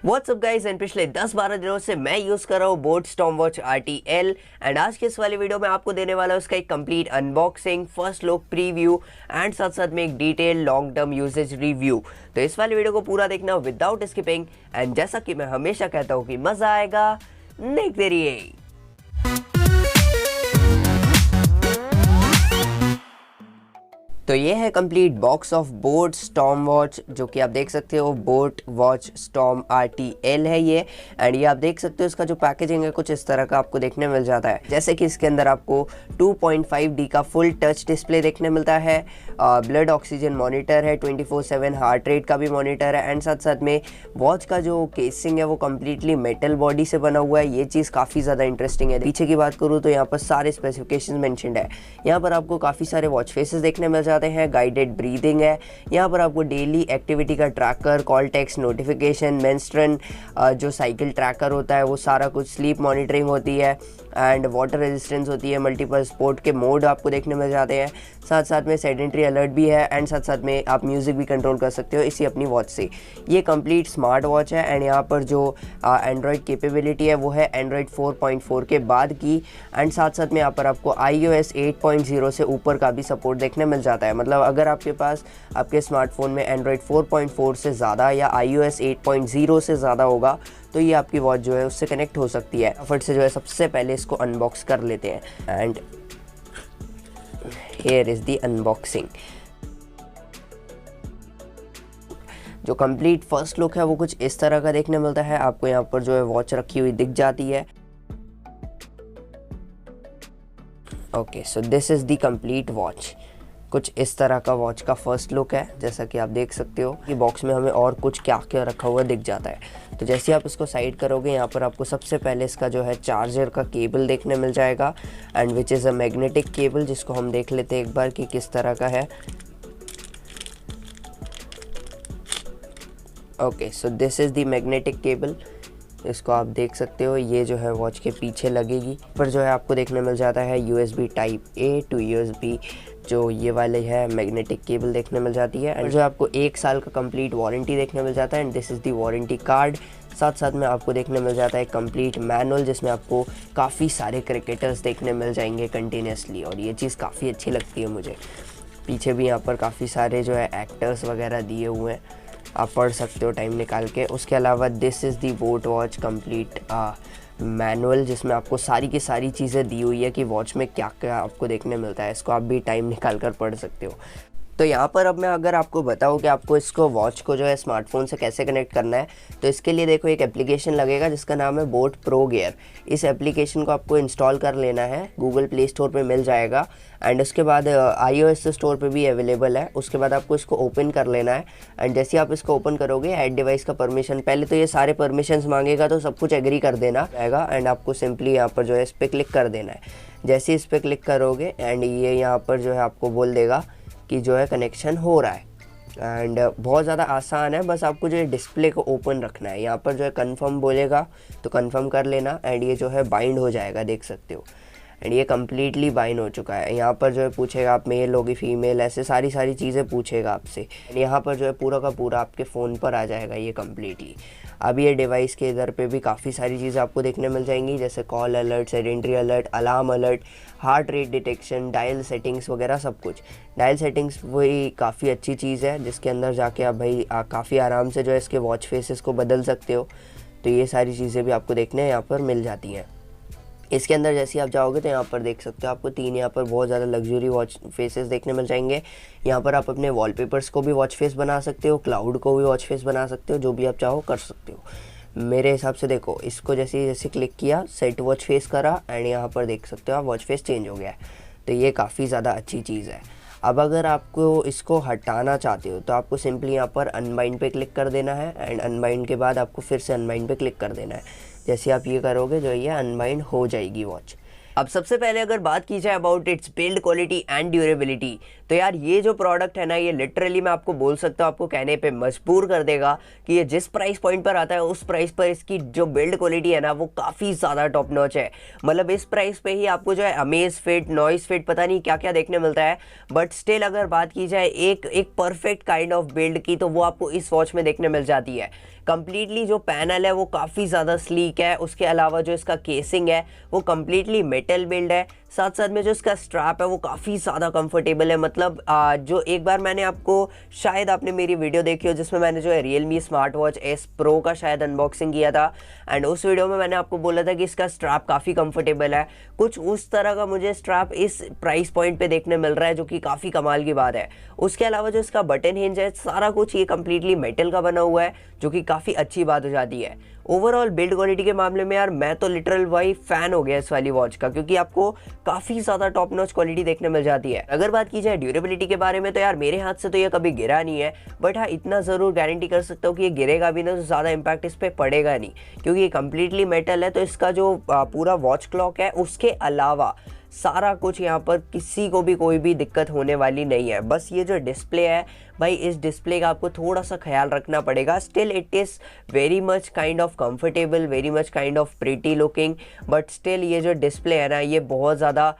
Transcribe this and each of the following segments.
WhatsApp guys and पिछले 10-12 दिनों से मैं यूज़ कर रहा हूँ बोट स्टॉर्मवॉच RTL एंड आज के इस वाली वीडियो में आपको देने वाला है उसका एक complete unboxing, first look, preview and साथ साथ में एक detail long term usage review. तो इस वाली वीडियो को पूरा देखना विदाउट स्किपिंग एंड जैसा कि मैं हमेशा कहता हूँ कि मज़ा आएगा, देखते रहिए। तो ये है complete box of boat storm watch, जो कि आप देख सकते हो बोट वॉच स्टॉर्म RTL है ये। एंड ये आप देख सकते हो इसका जो पैकेजिंग है कुछ इस तरह का आपको देखने मिल जाता है, जैसे कि इसके अंदर आपको 2.5D का फुल टच डिस्प्ले देखने मिलता है, ब्लड ऑक्सीजन मॉनिटर है, 24/7 हार्ट रेट का भी मॉनिटर है एंड साथ साथ में वॉच का जो केसिंग है वो कम्प्लीटली मेटल बॉडी से बना हुआ है। ये चीज़ काफ़ी ज़्यादा इंटरेस्टिंग है। पीछे की बात करूँ तो यहाँ पर सारे स्पेसिफिकेशन मैंशनड है। यहाँ पर आपको काफ़ी सारे वॉच फेसेस देखने मिल जाते हैं, गाइडेड ब्रीदिंग है, यहाँ पर आपको डेली एक्टिविटी का tracker, call text notification, menstrual जो साइकिल ट्रैकर होता है वो सारा कुछ, स्लीप मॉनिटरिंग होती है एंड वाटर रेजिस्टेंस होती है, मल्टीपल स्पोर्ट के मोड आपको देखने मिल जाते हैं, साथ साथ में सेडेंट्री अलर्ट भी है एंड साथ साथ में आप म्यूज़िक भी कंट्रोल कर सकते हो इसी अपनी वॉच से। ये कंप्लीट स्मार्ट वॉच है एंड यहाँ पर जो एंड्रॉयड कैपेबिलिटी है वो है एंड्रॉयड 4.4 के बाद की एंड साथ साथ में यहाँ पर आपको iOS 8.0 से ऊपर का भी सपोर्ट देखने मिल जाता है। मतलब अगर आपके पास आपके स्मार्टफोन में एंड्रॉयड 4.4 से ज़्यादा या iOS 8.0 से ज़्यादा होगा तो ये आपकी वॉच जो है उससे कनेक्ट हो सकती है। फट से जो है सबसे पहले इसको अनबॉक्स कर लेते हैं and here is the unboxing. जो कंप्लीट फर्स्ट लुक है वो कुछ इस तरह का देखने मिलता है। आपको यहाँ पर जो है वॉच रखी हुई दिख जाती है। Okay, so this is the complete watch. कुछ इस तरह का वॉच का फर्स्ट लुक है, जैसा कि आप देख सकते हो कि बॉक्स में हमें और कुछ क्या क्या रखा हुआ दिख जाता है। तो जैसे आप इसको साइड करोगे यहाँ पर आपको सबसे पहले इसका जो है चार्जर का केबल देखने मिल जाएगा and which is a magnetic cable, जिसको हम देख लेते हैं एक बार कि किस तरह का है। Okay, so this is the magnetic cable. इसको आप देख सकते हो, ये जो है वॉच के पीछे लगेगी। पर जो है आपको देखने मिल जाता है USB Type-A to USB, जो ये वाले है मैग्नेटिक केबल देखने मिल जाती है एंड जो आपको 1 साल का कंप्लीट वारंटी देखने मिल जाता है and this is the warranty card. साथ साथ में आपको देखने मिल जाता है कंप्लीट मैनुअल, जिसमें आपको काफ़ी सारे क्रिकेटर्स देखने मिल जाएंगे कंटिन्यूसली और ये चीज़ काफ़ी अच्छी लगती है मुझे। पीछे भी यहाँ पर काफ़ी सारे जो है एक्टर्स वगैरह दिए हुए हैं, आप पढ़ सकते हो टाइम निकाल के। उसके अलावा this is the boat watch complete manual, जिसमें आपको सारी की सारी चीज़ें दी हुई है कि वॉच में क्या क्या आपको देखने मिलता है। इसको आप भी टाइम निकाल कर पढ़ सकते हो। तो यहाँ पर अब मैं अगर आपको बताऊँ कि आपको इसको वॉच को जो है स्मार्टफोन से कैसे कनेक्ट करना है, तो इसके लिए देखो एक एप्लीकेशन लगेगा जिसका नाम है बोट प्रो गियर। इस एप्लीकेशन को आपको इंस्टॉल कर लेना है, गूगल प्ले स्टोर पे मिल जाएगा एंड उसके बाद iOS स्टोर पे भी अवेलेबल है। उसके बाद आपको इसको ओपन कर लेना है एंड जैसे आप इसको ओपन करोगे ऐड डिवाइस का परमिशन, पहले तो ये सारे परमिशंस मांगेगा तो सब कुछ एग्री कर देना रहेगा एंड आपको सिंपली यहाँ पर जो है इस पर क्लिक कर देना है। जैसे इस पर क्लिक करोगे एंड ये यहाँ पर जो है आपको बोल देगा कि जो है कनेक्शन हो रहा है एंड बहुत ज़्यादा आसान है। बस आपको जो है डिस्प्ले को ओपन रखना है, यहाँ पर जो है कंफर्म बोलेगा तो कंफर्म कर लेना एंड ये जो है बाइंड हो जाएगा, देख सकते हो एंड ये कम्प्लीटली बाइंड हो चुका है। यहाँ पर जो है पूछेगा आप मेल होगी फीमेल, ऐसे सारी सारी चीज़ें पूछेगा आपसे। यहाँ पर जो है पूरा का पूरा आपके फ़ोन पर आ जाएगा ये कम्प्लीटली। अब ये डिवाइस के इधर पे भी काफ़ी सारी चीज़ें आपको देखने मिल जाएंगी, जैसे call alert, sedentary alert, alarm alert, heart rate detection, dial settings वगैरह सब कुछ। डायल सेटिंग्स वही काफ़ी अच्छी चीज़ है जिसके अंदर जाके आप भाई काफ़ी आराम से जो है इसके वॉच फेसेस को बदल सकते हो। तो ये सारी चीज़ें भी आपको देखने यहाँ पर मिल जाती हैं। इसके अंदर जैसे आप जाओगे तो यहाँ पर देख सकते हो आपको 3 यहाँ पर बहुत ज़्यादा लग्जरी वॉच फेसेस देखने मिल जाएंगे। यहाँ पर आप अपने वॉलपेपर्स को भी वॉच फेस बना सकते हो, क्लाउड को भी वॉच फेस बना सकते हो, जो भी आप चाहो कर सकते हो। मेरे हिसाब से देखो, इसको जैसे जैसे क्लिक किया, सेट वॉच फेस करा एंड यहाँ पर देख सकते हो आप वॉच फेस चेंज हो गया है। तो ये काफ़ी ज़्यादा अच्छी चीज़ है। अब अगर आपको इसको हटाना चाहते हो तो आपको सिंपली यहाँ पर अनबाइंड पे क्लिक कर देना है एंड अनबाइंड के बाद आपको फिर से अनबाइंड पे क्लिक कर देना है। जैसे आप ये करोगे जो ये अनबाइंड हो जाएगी वॉच। अब सबसे पहले अगर बात की जाए about it's build quality and durability, तो यार ये जो प्रोडक्ट है ना, ये लिटरली मैं आपको बोल सकता हूँ, आपको कहने पे मजबूर कर देगा कि ये जिस प्राइस पॉइंट पर आता है उस प्राइस पर इसकी जो बिल्ड क्वालिटी है ना वो काफ़ी ज़्यादा टॉप नॉच है। मतलब इस प्राइस पे ही आपको जो है अमेज फिट, नॉइस फिट, पता नहीं क्या क्या देखने मिलता है, बट स्टिल अगर बात की जाए एक परफेक्ट काइंड ऑफ बिल्ड की, तो वो आपको इस वॉच में देखने मिल जाती है। कंप्लीटली जो पैनल है वो काफ़ी ज़्यादा स्लीक है, उसके अलावा जो इसका केसिंग है वो कंप्लीटली मेटल बिल्ड है, साथ साथ में जो इसका स्ट्रैप है वो काफ़ी ज़्यादा कंफर्टेबल है। मतलब जो एक बार मैंने आपको, शायद आपने मेरी वीडियो देखी हो जिसमें मैंने जो है Realme smart watch S Pro का शायद अनबॉक्सिंग किया था, एंड उस वीडियो में मैंने आपको बोला था कि इसका स्ट्रैप काफ़ी कंफर्टेबल है। कुछ उस तरह का मुझे स्ट्रैप इस प्राइस पॉइंट पे देखने मिल रहा है, जो कि काफ़ी कमाल की बात है। उसके अलावा जो इसका बटन हिंज है, सारा कुछ ये कंप्लीटली मेटल का बना हुआ है, जो कि काफ़ी अच्छी बात हो जाती है। ओवरऑल बिल्ड क्वालिटी के मामले में यार मैं तो लिटरल भाई फैन हो गया इस वाली वॉच का, क्योंकि आपको काफ़ी ज़्यादा टॉप नॉच क्वालिटी देखने मिल जाती है। अगर बात की जाए ड्यूरेबिलिटी के बारे में, तो यार मेरे हाथ से तो ये कभी गिरा नहीं है, बट हाँ इतना ज़रूर गारंटी कर सकता हूँ कि ये गिरेगा भी ना तो ज़्यादा इंपैक्ट इस पर पड़ेगा नहीं, क्योंकि ये कम्प्लीटली मेटल है। तो इसका जो पूरा वॉच क्लॉक है उसके अलावा सारा कुछ यहाँ पर किसी को भी कोई भी दिक्कत होने वाली नहीं है। बस ये जो डिस्प्ले है भाई, इस डिस्प्ले का आपको थोड़ा सा ख्याल रखना पड़ेगा। Still it is very much kind of comfortable, very much kind of pretty looking, but still ये जो डिस्प्ले है ना, ये बहुत ज़्यादा,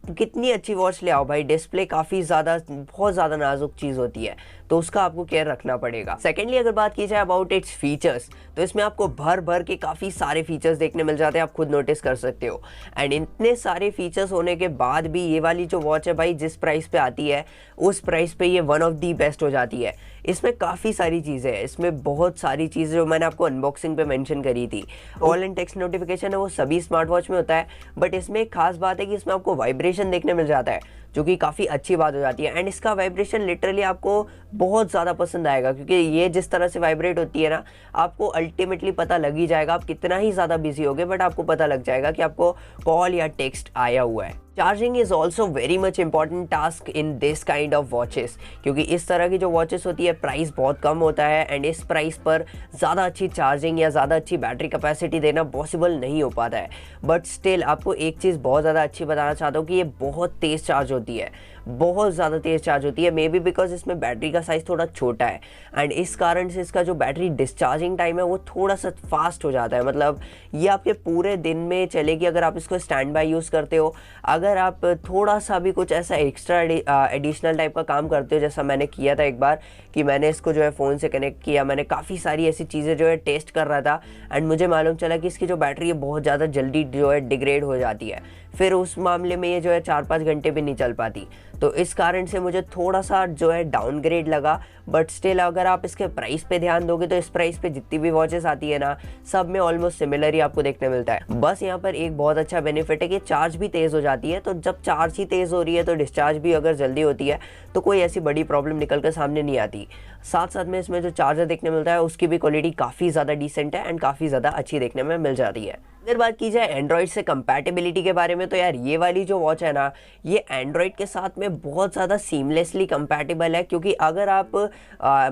कितनी अच्छी वॉच ले आओ भाई, डिस्प्ले काफ़ी ज़्यादा, बहुत ज़्यादा नाजुक चीज़ होती है, तो उसका आपको केयर रखना पड़ेगा। सेकेंडली अगर बात की जाए अबाउट इट्स फीचर्स, तो इसमें आपको भर भर के काफ़ी सारे फीचर्स देखने मिल जाते हैं, आप खुद नोटिस कर सकते हो। एंड इतने सारे फीचर्स होने के बाद भी ये वाली जो वॉच है भाई, जिस प्राइस पे आती है उस प्राइस पे ये वन ऑफ दी बेस्ट हो जाती है। इसमें काफ़ी सारी चीज़ें हैं, इसमें बहुत सारी चीज़ें जो मैंने आपको अनबॉक्सिंग पे मेंशन करी थी। कॉल एंड टेक्स्ट नोटिफिकेशन है वो सभी स्मार्ट वॉच में होता है, बट इसमें एक खास बात है कि इसमें आपको वाइब्रेशन देखने मिल जाता है, जो कि काफ़ी अच्छी बात हो जाती है। एंड इसका वाइब्रेशन लिटरली आपको बहुत ज़्यादा पसंद आएगा, क्योंकि ये जिस तरह से वाइब्रेट होती है ना, आपको अल्टीमेटली पता लग ही जाएगा, आप कितना ही ज़्यादा बिजी होगे बट आपको पता लग जाएगा कि आपको कॉल या टेक्स्ट आया हुआ है। Charging is also very much important task in this kind of watches, क्योंकि इस तरह की जो वॉचेस होती है प्राइस बहुत कम होता है, एंड इस प्राइस पर ज़्यादा अच्छी चार्जिंग या ज़्यादा अच्छी बैटरी कैपेसिटी देना पॉसिबल नहीं हो पाता है। बट स्टिल आपको एक चीज़ बहुत ज़्यादा अच्छी बताना चाहता हूँ कि ये बहुत तेज़ चार्ज होती है, बहुत ज़्यादा तेज़ चार्ज होती है। मे बी बिकॉज इसमें बैटरी का साइज़ थोड़ा छोटा है, एंड इस कारण से इसका जो बैटरी डिस्चार्जिंग टाइम है वो थोड़ा सा फास्ट हो जाता है। मतलब ये आपके पूरे दिन में चलेगी अगर आप इसको स्टैंड बाय यूज़ करते हो। अगर आप थोड़ा सा भी कुछ ऐसा एक्स्ट्रा एडिशनल टाइप का काम करते हो, जैसा मैंने किया था एक बार कि मैंने इसको जो है फ़ोन से कनेक्ट किया, मैंने काफ़ी सारी ऐसी चीज़ें जो है टेस्ट कर रहा था, एंड मुझे मालूम चला कि इसकी जो बैटरी है बहुत ज़्यादा जल्दी जो है डिग्रेड हो जाती है, फिर उस मामले में ये जो है 4-5 घंटे भी नहीं चल पाती। तो इस कारण से मुझे थोड़ा सा जो है डाउनग्रेड लगा, बट स्टिल अगर आप इसके प्राइस पे ध्यान दोगे तो इस प्राइस पे जितनी भी वॉचेस आती है ना, सब में ऑलमोस्ट सिमिलर ही आपको देखने मिलता है। बस यहाँ पर एक बहुत अच्छा बेनिफिट है कि चार्ज भी तेज़ हो जाती है, तो जब चार्ज ही तेज़ हो रही है तो डिस्चार्ज भी अगर जल्दी होती है तो कोई ऐसी बड़ी प्रॉब्लम निकल कर सामने नहीं आती। साथ साथ में इसमें जो चार्जर देखने मिलता है उसकी भी क्वालिटी काफ़ी ज़्यादा डिसेंट है एंड काफ़ी ज़्यादा अच्छी देखने में मिल जाती है। अगर बात की जाए एंड्रॉइड से कंपैटिबिलिटी के बारे में, तो यार ये वाली जो वॉच है ना, ये एंड्रॉइड के साथ में बहुत ज़्यादा सीमलेसली कंपैटिबल है, क्योंकि अगर आप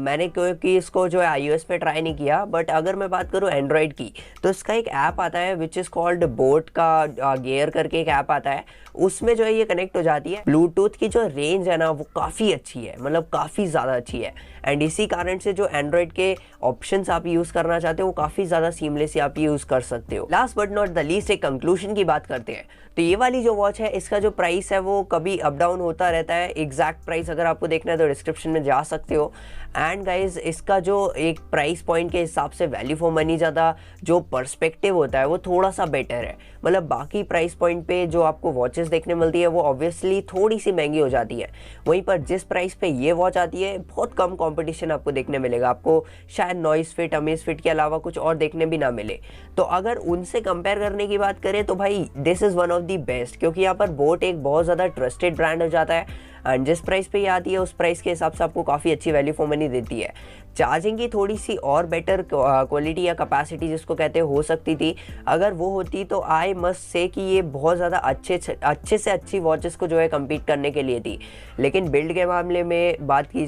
मैंने क्योंकि इसको जो है iOS पे ट्राई नहीं किया, बट अगर मैं बात करूँ एंड्रॉइड की, तो इसका एक ऐप आता है विच इज़ कॉल्ड बोट का गेयर करके एक ऐप आता है, उसमें जो है ये कनेक्ट हो जाती है। ब्लूटूथ की जो रेंज है ना वो काफ़ी अच्छी है, मतलब काफ़ी ज़्यादा अच्छी है, एंड इसी कारण से जो एंड्रॉइड के ऑप्शंस आप यूज़ करना चाहते हो वो काफ़ी ज़्यादा सीमलेसली आप यूज़ कर सकते हो। Last but not the least एक कंक्लूजन की बात करते हैं, तो ये वाली जो वॉच है इसका जो प्राइस है वो कभी अप डाउन होता रहता है। एग्जैक्ट प्राइस अगर आपको देखना है तो डिस्क्रिप्शन में जा सकते हो। एंड गाइज इसका जो एक प्राइस पॉइंट के हिसाब से वैल्यू फॉर मनी ज़्यादा जो पर्सपेक्टिव होता है वो थोड़ा सा बेटर है। मतलब बाकी प्राइस पॉइंट पे जो आपको वॉचेस देखने मिलती है वो ऑब्वियसली थोड़ी सी महंगी हो जाती है, वहीं पर जिस प्राइस पे ये वॉच आती है बहुत कम कंपटीशन आपको देखने मिलेगा। आपको शायद नॉइस फिट, अमेज फिट के अलावा कुछ और देखने भी ना मिले। तो अगर उनसे कंपेयर करने की बात करें तो भाई this is one of the best, क्योंकि यहाँ पर बोट एक बहुत ज़्यादा ट्रस्टेड ब्रांड हो जाता है, एंड जिस प्राइस पे ये आती है उस प्राइस के हिसाब से आपको काफ़ी अच्छी वैल्यू फॉर मनी देती है। चार्जिंग की थोड़ी सी और बेटर क्वालिटी या कैपेसिटी जिसको कहते हैं हो सकती थी। अगर वो होती तो आई मस्ट से कि ये बहुत ज़्यादा अच्छे से अच्छी वॉचेस को जो है कम्पीट करने के लिए थी। लेकिन बिल्ड के मामले में बात की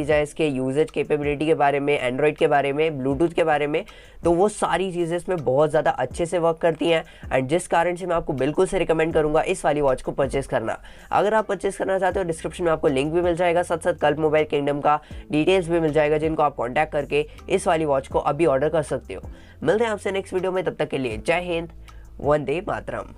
जाए इसके यूजेज कैपेबिलिटी के बारे में, एंड्रॉयड के बारे में, ब्लूटूथ के बारे में, तो वो सारी चीज़ें इसमें बहुत ज़्यादा अच्छे से वर्क करती हैं। एंड जिस कारण से मैं आपको बिल्कुल से रिकमेंड करूँगा इस वाली वॉच को परचेस करना। अगर आप परचेस करना चाहते हो डिस्क्रिप्शन में आपको लिंक भी मिल जाएगा, साथ साथ कल्प मोबाइल किंगडम का डिटेल्स भी मिल जाएगा, जिनको आप कॉन्टैक्ट करके इस वाली वॉच को अभी ऑर्डर कर सकते हो। मिलते हैं आपसे नेक्स्ट वीडियो में, तब तक के लिए जय हिंद, वंदे मातरम।